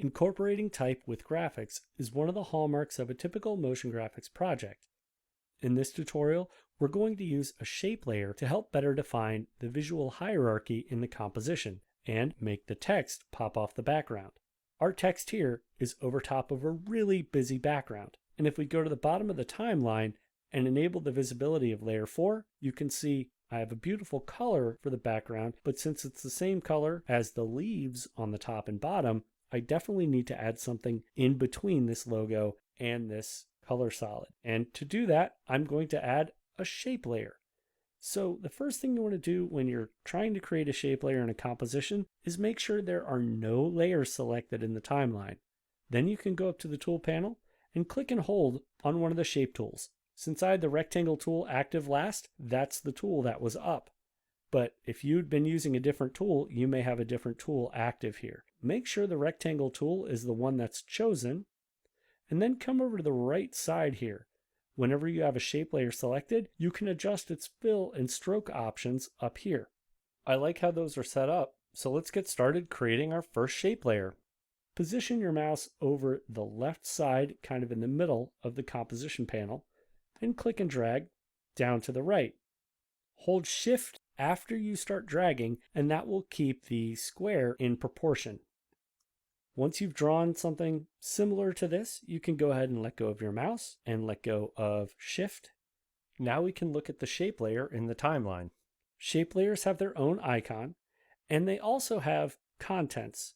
Incorporating type with graphics is one of the hallmarks of a typical motion graphics project. In this tutorial, we're going to use a shape layer to help better define the visual hierarchy in the composition and make the text pop off the background. Our text here is over top of a really busy background. And if we go to the bottom of the timeline and enable the visibility of layer 4, you can see I have a beautiful color for the background, but since it's the same color as the leaves on the top and bottom, I definitely need to add something in between this logo and this color solid. And to do that, I'm going to add a shape layer. So the first thing you want to do when you're trying to create a shape layer in a composition is make sure there are no layers selected in the timeline. Then you can go up to the tool panel and click and hold on one of the shape tools. Since I had the rectangle tool active last, that's the tool that was up. But if you'd been using a different tool, you may have a different tool active here. Make sure the rectangle tool is the one that's chosen, and then come over to the right side here. Whenever you have a shape layer selected, you can adjust its fill and stroke options up here. I like how those are set up, so let's get started creating our first shape layer. Position your mouse over the left side, kind of in the middle of the composition panel, and click and drag down to the right. Hold Shift after you start dragging, and that will keep the square in proportion. Once you've drawn something similar to this, you can go ahead and let go of your mouse and let go of Shift. Now we can look at the shape layer in the timeline. Shape layers have their own icon, and they also have contents.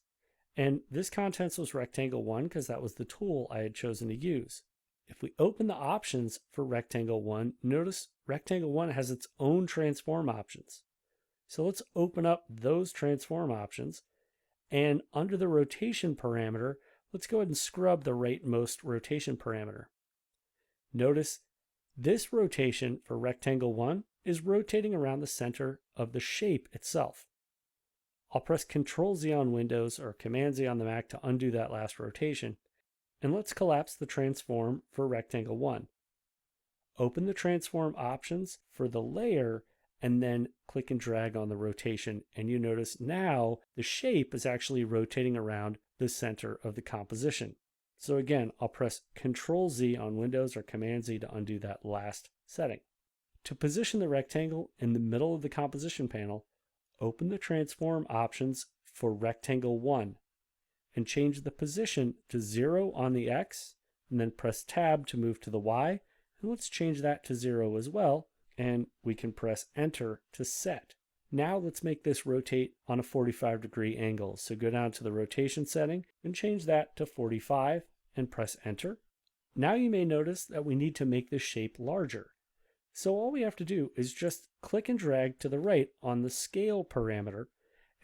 And this contents was rectangle 1 because that was the tool I had chosen to use. If we open the options for rectangle 1, notice rectangle 1 has its own transform options. So let's open up those transform options. And under the rotation parameter, let's go ahead and scrub the rightmost rotation parameter. Notice this rotation for rectangle 1 is rotating around the center of the shape itself. I'll press Ctrl-Z on Windows or Command-Z on the Mac to undo that last rotation. And let's collapse the transform for rectangle 1. Open the transform options for the layer and then click and drag on the rotation, and you notice now the shape is actually rotating around the center of the composition. So again, I'll press Ctrl-Z on Windows or Command-Z to undo that last setting. To position the rectangle in the middle of the composition panel, open the transform options for rectangle 1 and change the position to 0 on the X, and then press Tab to move to the Y, and let's change that to 0 as well. And we can press Enter to set. Now let's make this rotate on a 45-degree angle. So go down to the rotation setting and change that to 45 and press Enter. Now you may notice that we need to make this shape larger. So all we have to do is just click and drag to the right on the scale parameter.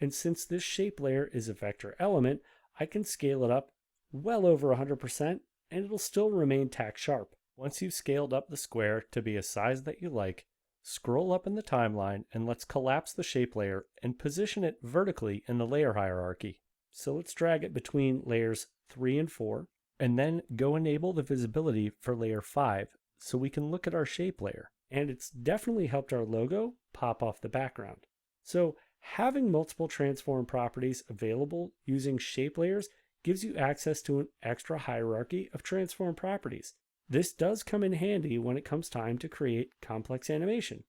And since this shape layer is a vector element, I can scale it up well over 100% and it'll still remain tack sharp. Once you've scaled up the square to be a size that you like, scroll up in the timeline and let's collapse the shape layer and position it vertically in the layer hierarchy. So let's drag it between layers 3 and 4, and then go enable the visibility for layer 5 so we can look at our shape layer. And it's definitely helped our logo pop off the background. So having multiple transform properties available using shape layers gives you access to an extra hierarchy of transform properties. This does come in handy when it comes time to create complex animation.